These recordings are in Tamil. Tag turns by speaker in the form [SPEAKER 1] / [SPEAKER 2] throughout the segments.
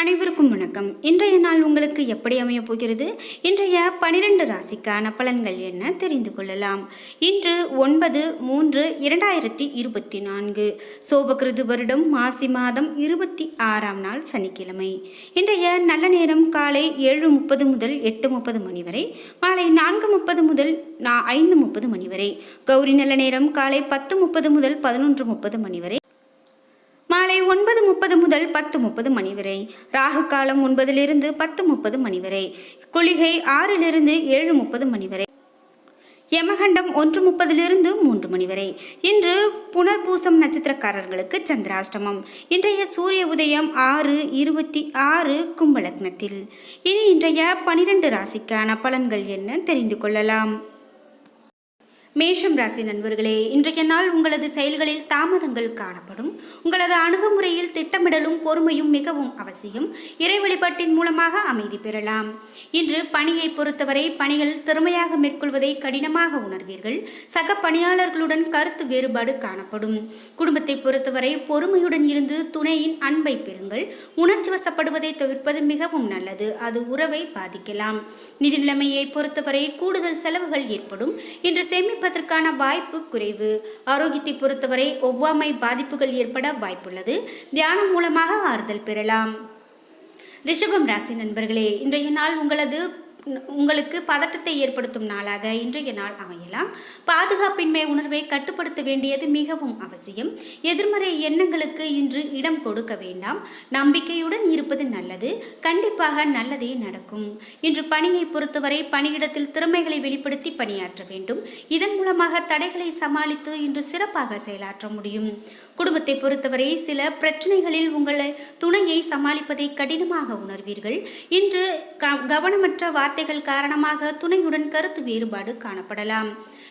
[SPEAKER 1] அனைவருக்கும் வணக்கம். இன்றைய நாள் உங்களுக்கு எப்படி அமையப் போகிறது? இன்றைய 12 ராசிக்கான பலன்கள் என்ன தெரிந்து கொள்ளலாம். இன்று 9/3/2024 சோபகிருது வருடம் மாசி மாதம் 26ஆம் நாள் சனிக்கிழமை. இன்றைய நல்ல நேரம் காலை 7:30 முதல் 8:30 மணி வரை, மாலை 4:30 முதல் 5:30 மணி வரை. கௌரி நல்ல நேரம் காலை 10:30 முதல் 11:30 மணி வரை, மாலை 9:30 முதல் 10:30 மணி வரை. ராகு காலம் 9 - 10:30 மணி வரை. குளிகை 6 - 7:30 மணி வரை. யமகண்டம் 1:30 - 3 மணி வரை. இன்று புனர்பூசம் நட்சத்திரக்காரர்களுக்கு சந்திராஷ்டமம். இன்றைய சூரிய உதயம் 6:26 கும்பலக்னத்தில். இனி இன்றைய 12 ராசிக்கான பலன்கள் என்ன தெரிந்து கொள்ளலாம். மேஷம் ராசி நண்பர்களே, இன்றைய நாள் உங்களது செயல்களில் தாமதங்கள் காணப்படும். உங்களது அணுகுமுறையில் திட்டமிடலும் பொறுமையும் மிகவும் அவசியம். இறை வழிபாட்டின் மூலமாக அமைதி பெறலாம். இன்று பணியை பொறுத்தவரை பணிகள் திறமையாக மேற்கொள்வதை கடினமாக உணர்வீர்கள். சக பணியாளர்களுடன் கருத்து வேறுபாடு காணப்படும். குடும்பத்தை பொறுத்தவரை பொறுமையுடன் இருந்து துணையின் அன்பை பெறுங்கள். உணர்ச்சி வசப்படுவதை தவிர்ப்பது மிகவும் நல்லது. அது உறவை பாதிக்கலாம். நிதி நிலைமையை பொறுத்தவரை கூடுதல் செலவுகள் ஏற்படும். இன்று சேமிப்பதற்கான வாய்ப்பு குறைவு. ஆரோக்கியத்தை பொறுத்தவரை ஒவ்வாமை பாதிப்புகள் ஏற்பட வாய்ப்புள்ளது. தியானம் மூலமாக ஆறுதல் பெறலாம். ரிஷபம் ராசி நண்பர்களே, இன்றைய நாள் உங்களுக்கு பதட்டத்தை ஏற்படுத்தும் நாளாக இன்றைய நாள் அமையலாம். பாதுகாப்பின்மை உணர்வை கட்டுப்படுத்த வேண்டியது மிகவும் அவசியம். எதிர்மறை எண்ணங்களுக்கு இன்று இடம் கொடுக்க வேண்டாம். நம்பிக்கையுடன் இருப்பது நல்லது. கண்டிப்பாக நல்லதே நடக்கும். இன்று பணியை பொறுத்தவரை பணியிடத்தில் திறமைகளை வெளிப்படுத்தி பணியாற்ற வேண்டும். இதன் மூலமாக தடைகளை சமாளித்து இன்று சிறப்பாக செயலாற்ற முடியும். குடும்பத்தை பொறுத்தவரை சில பிரச்சனைகளில் உங்களை துணையை சமாளிப்பதை கடினமாக உணர்வீர்கள். இன்று கவனமற்ற வார்த்தைகள் காரணமாக துணையுடன் கருத்து வேறுபாடு காணப்படலாம்.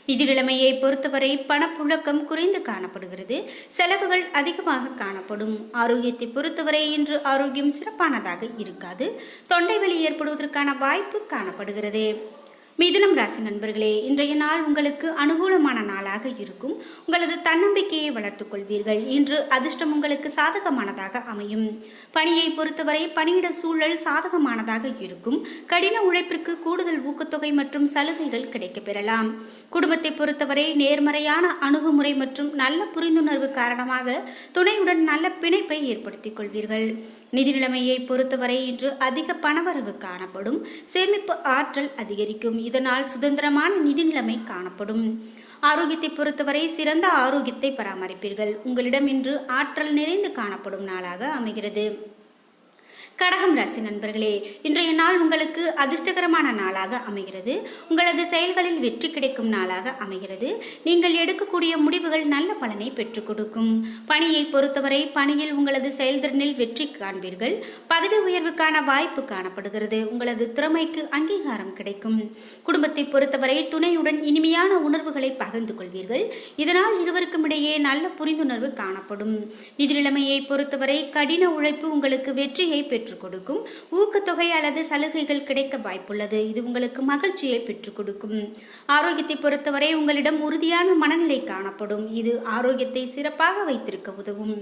[SPEAKER 1] நிதி நிலைமையை பொறுத்தவரை பணப்புழக்கம் குறைந்து காணப்படுகிறது. செலவுகள் அதிகமாக காணப்படும். ஆரோக்கியத்தை பொறுத்தவரை இன்று ஆரோக்கியம் சிறப்பானதாக இருக்காது. தொண்டை வலி ஏற்படுவதற்கான வாய்ப்பு காணப்படுகிறது. மிதுனம் ராசி நண்பர்களே, இன்றைய நாள் உங்களுக்கு அனுகூலமான நாளாக இருக்கும். உங்களது தன்னம்பிக்கையை வளர்த்துக் கொள்வீர்கள். இன்று அதிர்ஷ்டம் உங்களுக்கு சாதகமானதாக அமையும். பணியை பொறுத்தவரை பணியிட சூழல் சாதகமானதாக இருக்கும். கடின உழைப்பிற்கு கூடுதல் ஊக்கத்தொகை மற்றும் சலுகைகள் கிடைக்கப் பெறலாம். குடும்பத்தை பொறுத்தவரை நேர்மறையான அணுகுமுறை மற்றும் நல்ல புரிந்துணர்வு காரணமாக துணையுடன் நல்ல பிணைப்பை ஏற்படுத்திக் கொள்வீர்கள். நிதி நிலைமையை பொறுத்தவரை இன்று அதிக பணவரவு காணப்படும். சேமிப்பு ஆற்றல் அதிகரிக்கும். இதனால் சுதந்திரமான நிதி நிலைமை காணப்படும். ஆரோக்கியத்தை பொறுத்தவரை சிறந்த ஆரோக்கியத்தை பராமரிப்பீர்கள். உங்களிடம் இன்று ஆற்றல் நிறைந்து காணப்படும் நாளாக அமைகிறது. கடகம் ராசி நண்பர்களே, இன்றைய நாள் உங்களுக்கு அதிர்ஷ்டகரமான நாளாக அமைகிறது. உங்களது செயல்களில் வெற்றி கிடைக்கும் நாளாக அமைகிறது. நீங்கள் எடுக்கக்கூடிய முடிவுகள் நல்ல பலனை பெற்றுக் கொடுக்கும். பணியை பொறுத்தவரை பணியில் உங்களது செயல்திறனில் வெற்றி காண்பீர்கள். பதவி உயர்வுக்கான வாய்ப்பு காணப்படுகிறது. உங்களது திறமைக்கு அங்கீகாரம் கிடைக்கும். குடும்பத்தை பொறுத்தவரை துணையுடன் இனிமையான உணர்வுகளை பகிர்ந்து கொள்வீர்கள். இதனால் இருவருக்கும் இடையே நல்ல புரிந்துணர்வு காணப்படும். நிதி நிலைமையை பொறுத்தவரை கடின உழைப்பு உங்களுக்கு வெற்றியை பெற்று கொடுக்கும். ஊக்கத்தொகை அல்லது சலுகைகள் கிடைக்க வாய்ப்புள்ளது. இது உங்களுக்கு மகிழ்ச்சியை பெற்றுக் கொடுக்கும். ஆரோக்கியத்தை பொறுத்தவரை உங்களிடம் உறுதியான மனநிலை காணப்படும். இது ஆரோக்கியத்தை சிறப்பாக வைத்திருக்க உதவும்.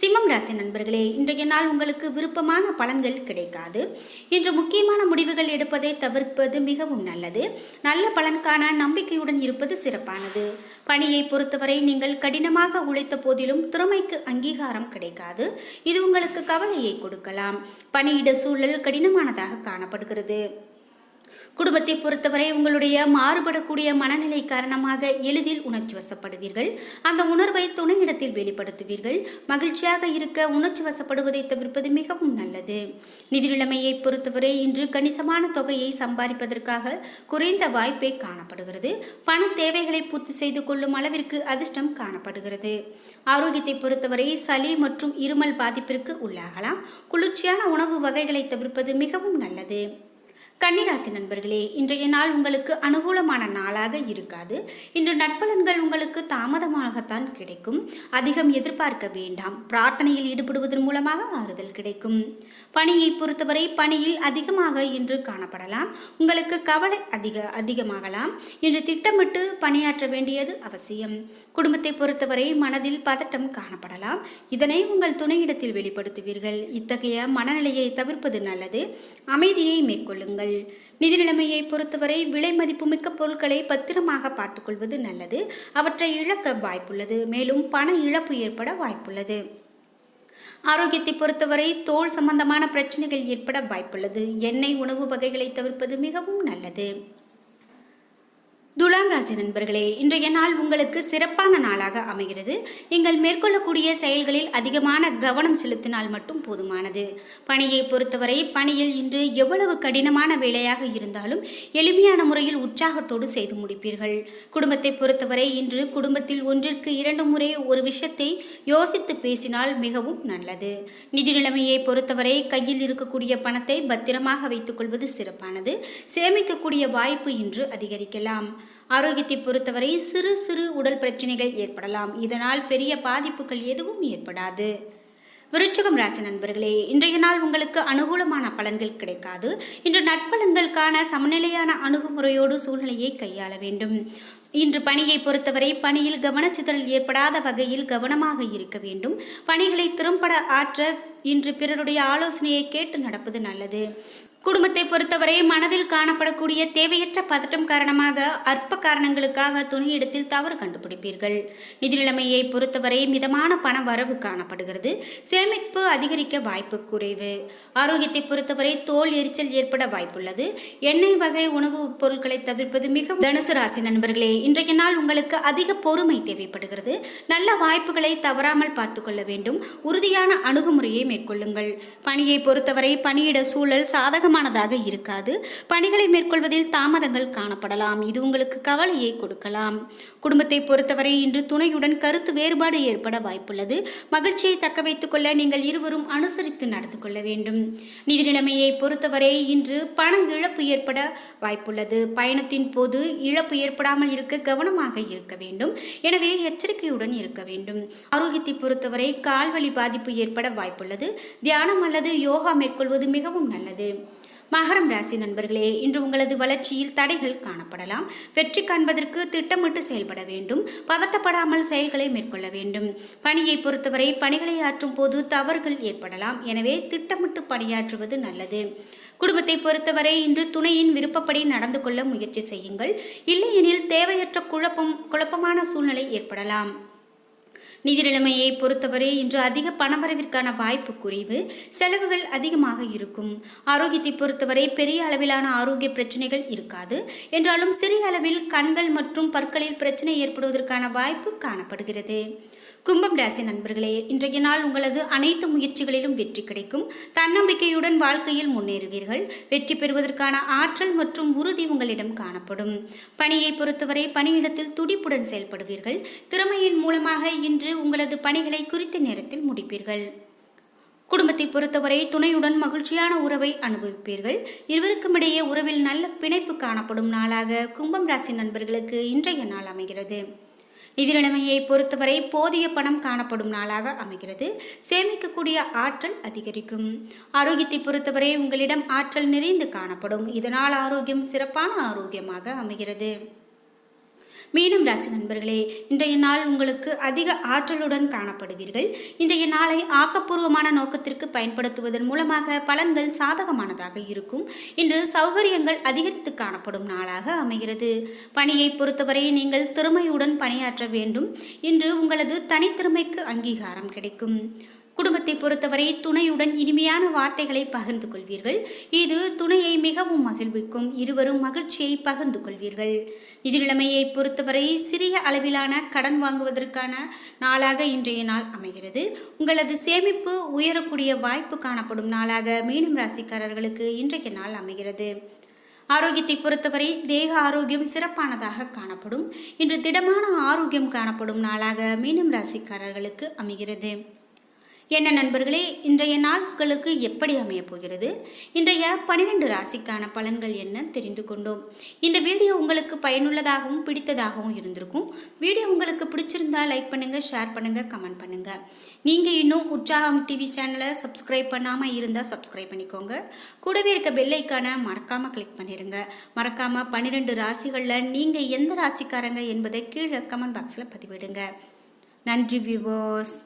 [SPEAKER 1] சிம்மம் ராசி நண்பர்களே, இன்றைய நாள் உங்களுக்கு விருப்பமான பலன்கள் கிடைக்காது. இன்று முக்கியமான முடிவுகள் எடுப்பதை தவிர்ப்பது மிகவும் நல்லது. நல்ல பலன்கான நம்பிக்கையுடன் இருப்பது சிறப்பானது. பணியை பொறுத்தவரை நீங்கள் கடினமாக உழைத்த போதிலும் திறமைக்கு அங்கீகாரம் கிடைக்காது. இது உங்களுக்கு கவலையை கொடுக்கலாம். பணியிட சூழல் கடினமானதாக காணப்படுகிறது. குடும்பத்தை பொறுத்தவரை உங்களுடைய மாறுபடக்கூடிய மனநிலை காரணமாக எளிதில் உணர்ச்சி வசப்படுவீர்கள். அந்த உணர்வை துணையிடத்தில் வெளிப்படுத்துவீர்கள். மகிழ்ச்சியாக இருக்க உணர்ச்சி வசப்படுவதை தவிர்ப்பது மிகவும் நல்லது. நிதி நிலைமையை பொறுத்தவரை இன்று கணிசமான தொகையை சம்பாதிப்பதற்காக குறைந்த வாய்ப்பே காணப்படுகிறது. பண தேவைகளை பூர்த்தி செய்து கொள்ளும் அளவிற்கு அதிர்ஷ்டம் காணப்படுகிறது. ஆரோக்கியத்தை பொறுத்தவரை சளி மற்றும் இருமல் பாதிப்பிற்கு உள்ளாகலாம். குளிர்ச்சியான உணவு வகைகளை தவிர்ப்பது மிகவும் நல்லது. கன்னிராசி நண்பர்களே, இன்றைய நாள் உங்களுக்கு அனுகூலமான நாளாக இருக்காது. இன்று நட்பலன்கள் உங்களுக்கு தாமதமாகத்தான் கிடைக்கும். அதிகம் எதிர்பார்க்க வேண்டாம். பிரார்த்தனையில் ஈடுபடுவதன் மூலமாக ஆறுதல் கிடைக்கும். பணியை பொறுத்தவரை பணியில் அதிகமாக இன்று காணப்படலாம். உங்களுக்கு கவலை அதிகமாகலாம். இன்று திட்டமிட்டு பணியாற்ற வேண்டியது அவசியம். குடும்பத்தை பொறுத்தவரை மனதில் பதட்டம் காணப்படலாம். இதனை உங்கள் துணையிடத்தில் வெளிப்படுத்துவீர்கள். இத்தகைய மனநிலையை தவிர்ப்பது நல்லது. அமைதியை மேற்கொள்ளுங்கள். நிதி நிலைமையை பொறுத்தவரை விலை மதிப்புமிக்க பொருட்களை பத்திரமாக பார்த்துக்கொள்வது நல்லது. அவற்றை இழக்க வாய்ப்புள்ளது. மேலும் பண இழப்பு ஏற்பட வாய்ப்புள்ளது. ஆரோக்கியத்தை பொறுத்தவரை தோல் சம்பந்தமான பிரச்சனைகள் ஏற்பட வாய்ப்புள்ளது. எண்ணெய் உணவு வகைகளை தவிர்ப்பது மிகவும் நல்லது. துலாம் ராசி நண்பர்களே, இன்றைய நாள் உங்களுக்கு சிறப்பான நாளாக அமைகிறது. நீங்கள் மேற்கொள்ளக்கூடிய செயல்களில் அதிகமான கவனம் செலுத்தினால் மட்டும் போதுமானது. பணியை பொறுத்தவரை பணியில் இன்று எவ்வளவு கடினமான வேலையாக இருந்தாலும் எளிமையான முறையில் உற்சாகத்தோடு செய்து முடிப்பீர்கள். குடும்பத்தை பொறுத்தவரை இன்று குடும்பத்தில் 1-2 முறை ஒரு விஷயத்தை யோசித்து பேசினால் மிகவும் நல்லது. நிதி நிலைமையை பொறுத்தவரை கையில் இருக்கக்கூடிய பணத்தை பத்திரமாக வைத்துக் கொள்வது சிறப்பானது. சேமிக்கக்கூடிய வாய்ப்பு இன்று அதிகரிக்கலாம். ஆரோக்கியத்தை பொறுத்தவரை சிறு சிறு உடல் பிரச்சனைகள் ஏற்படலாம். இதனால் பெரிய பாதிப்புகள் எதுவும் ஏற்படாது. விருச்சிகம் ராசி நண்பர்களே, இன்றைய நாள் உங்களுக்கு அனுகூலமான பலன்கள் கிடைக்காது. இன்று நற்பலன்களுக்கான சமநிலையான அணுகுமுறையோடு சூழ்நிலையை கையாள வேண்டும். இன்று பணியை பொறுத்தவரை பணியில் கவனச்சிதறல் ஏற்படாத வகையில் கவனமாக இருக்க வேண்டும். பணிகளை திறம்பட ஆற்ற இன்று பிறருடைய ஆலோசனையை கேட்டு நடப்பது நல்லது. குடும்பத்தை பொறுத்தவரை மனதில் காணப்படக்கூடிய தேவையற்ற பதட்டம் காரணமாக அற்ப காரணங்களுக்காக துணையிடத்தில் தவறு கண்டுபிடிப்பீர்கள். நிதி நிலைமையை பொறுத்தவரை மிதமான பண வரவு காணப்படுகிறது. சேமிப்பு அதிகரிக்க வாய்ப்பு குறைவு. ஆரோக்கியத்தை பொறுத்தவரை தோல் எரிச்சல் ஏற்பட வாய்ப்புள்ளது. எண்ணெய் வகை உணவுப் பொருட்களை தவிர்ப்பது மிகவும். தனுசு ராசி நண்பர்களே, இன்றைய நாள் உங்களுக்கு அதிக பொறுமை தேவைப்படுகிறது. நல்ல வாய்ப்புகளை தவறாமல் பார்த்துக்கொள்ள வேண்டும். உறுதியான அணுகுமுறையை மேற்கொள்ளுங்கள். பணியை பொறுத்தவரை பணியிட சூழல் சாதகமானதாக இருக்காது. பணிகளை மேற்கொள்வதில் தாமதங்கள் காணப்படலாம். இது உங்களுக்கு கவலையை கொடுக்கலாம். குடும்பத்தை பொறுத்தவரை இன்று துணையுடன் கருத்து வேறுபாடு ஏற்பட வாய்ப்புள்ளது. மகிழ்ச்சியை தக்க வைத்துக் கொள்ள நீங்கள் இருவரும் அனுசரித்து நடந்து கொள்ள வேண்டும். நிதி நிலைமையை பொறுத்தவரை இன்று பண இழப்பு ஏற்பட வாய்ப்புள்ளது. பயணத்தின் போது இழப்பு ஏற்படாமல் இருக்க கவனமாக இருக்க வேண்டும். எனவே எச்சரிக்கையுடன் இருக்க வேண்டும். ஆரோக்கியத்தை பொறுத்தவரை கால்வலி பாதிப்பு ஏற்பட வாய்ப்புள்ளது. தியானம் அல்லது யோகா மேற்கொள்வது மிகவும் நல்லது. மகரம் ராசி நண்பர்களே, இன்று உங்களது வளர்ச்சியில் தடைகள் காணப்படலாம். வெற்றி காண்பதற்கு திட்டமிட்டு செயல்பட வேண்டும். பதட்டப்படாமல் செயல்களை மேற்கொள்ள வேண்டும். பணியை பொறுத்தவரை பணிகளை ஆற்றும் போது தவறுகள் ஏற்படலாம். எனவே திட்டமிட்டு பணியாற்றுவது நல்லது. குடும்பத்தை பொறுத்தவரை இன்று துணையின் விருப்பப்படி நடந்து கொள்ள முயற்சி செய்யுங்கள். இல்லையெனில் தேவையற்ற குழப்பமான சூழ்நிலை ஏற்படலாம். நிதி நிலைமையை பொறுத்தவரை இன்று அதிக பணவரவிற்கான வாய்ப்பு குறைவு. செலவுகள் அதிகமாக இருக்கும். ஆரோக்கியத்தை பொறுத்தவரை பெரிய அளவிலான ஆரோக்கிய பிரச்சனைகள் இருக்காது. என்றாலும் சிறிய அளவில் கண்கள் மற்றும் பற்களில் பிரச்சனை ஏற்படுவதற்கான வாய்ப்பு காணப்படுகிறது. கும்பம் ராசி நண்பர்களே, இன்றைய நாள் உங்களது அனைத்து முயற்சிகளிலும் வெற்றி கிடைக்கும். தன்னம்பிக்கையுடன் வாழ்க்கையில் முன்னேறுவீர்கள். வெற்றி பெறுவதற்கான ஆற்றல் மற்றும் உறுதி உங்களிடம் காணப்படும். பணியை பொறுத்தவரை பணியிடத்தில் துடிப்புடன் செயல்படுவீர்கள். திறமையின் மூலமாக இன்று உங்களது பணிகளை குறித்த நேரத்தில் முடிப்பீர்கள். குடும்பத்தை பொறுத்தவரை துணையுடன் மகிழ்ச்சியான உறவை அனுபவிப்பீர்கள். இருவருக்கும் இடையே உறவில் நல்ல பிணைப்பு காணப்படும் நாளாக கும்பம் ராசி நண்பர்களுக்கு இன்றைய நாள் அமைகிறது. நிதி நிலைமையை பொறுத்தவரை போதிய பணம் காணப்படும் நாளாக அமைகிறது. சேமிக்கக்கூடிய ஆற்றல் அதிகரிக்கும். ஆரோக்கியத்தை பொறுத்தவரை உங்களிடம் ஆற்றல் நிறைந்து காணப்படும். இதனால் ஆரோக்கியம் சிறப்பான ஆரோக்கியமாக அமைகிறது. மீனம் ராசி நண்பர்களே, இன்றைய நாள் உங்களுக்கு அதிக ஆற்றலுடன் காணப்படுவீர்கள். இன்றைய நாளை ஆக்கப்பூர்வமான நோக்கத்திற்கு பயன்படுத்துவதன் மூலமாக பலன்கள் சாதகமானதாக இருக்கும். இன்று சௌகரியங்கள் அதிகரித்து காணப்படும் நாளாக அமைகிறது. பணியை பொறுத்தவரை நீங்கள் திறமையுடன் பணியாற்ற வேண்டும். இன்று உங்களது தனித்திறமைக்கு அங்கீகாரம் கிடைக்கும். குடும்பத்தை பொறுத்தவரை துணையுடன் இனிமையான வார்த்தைகளை பகிர்ந்து கொள்வீர்கள். இது துணையை மிகவும் மகிழ்விக்கும். இருவரும் மகிழ்ச்சியை பகிர்ந்து கொள்வீர்கள். நிதி நிலைமையை பொறுத்தவரை சிறிய அளவிலான கடன் வாங்குவதற்கான நாளாக இன்றைய நாள் அமைகிறது. உங்களது சேமிப்பு உயரக்கூடிய வாய்ப்பு காணப்படும் நாளாக மீனம் ராசிக்காரர்களுக்கு இன்றைய நாள் அமைகிறது. ஆரோக்கியத்தை பொறுத்தவரை தேக ஆரோக்கியம் சிறப்பானதாக காணப்படும். இன்று திடமான ஆரோக்கியம் காணப்படும் நாளாக மீனம் ராசிக்காரர்களுக்கு அமைகிறது. என்ன நண்பர்களே, இன்றைய நாட்களுக்கு எப்படி அமையப் போகிறது? இன்றைய 12 ராசிக்கான பலன்கள் என்ன தெரிந்து கொண்டோம். இந்த வீடியோ உங்களுக்கு பயனுள்ளதாகவும் பிடித்ததாகவும் இருந்திருக்கும். வீடியோ உங்களுக்கு பிடிச்சிருந்தா லைக் பண்ணுங்கள், ஷேர் பண்ணுங்கள், கமெண்ட் பண்ணுங்கள். நீங்கள் இன்னும் உற்சாகம் டிவி சேனலை சப்ஸ்கிரைப் பண்ணாமல் இருந்தால் சப்ஸ்கிரைப் பண்ணிக்கோங்க. கூடவே இருக்க பெல் ஐக்கானை மறக்காமல் கிளிக் பண்ணிடுங்க. மறக்காமல் 12 ராசிகளில் நீங்கள் எந்த ராசிக்காரங்க என்பதை கீழே கமெண்ட் பாக்ஸில் பதிவிடுங்க. நன்றி வியூவர்ஸ்.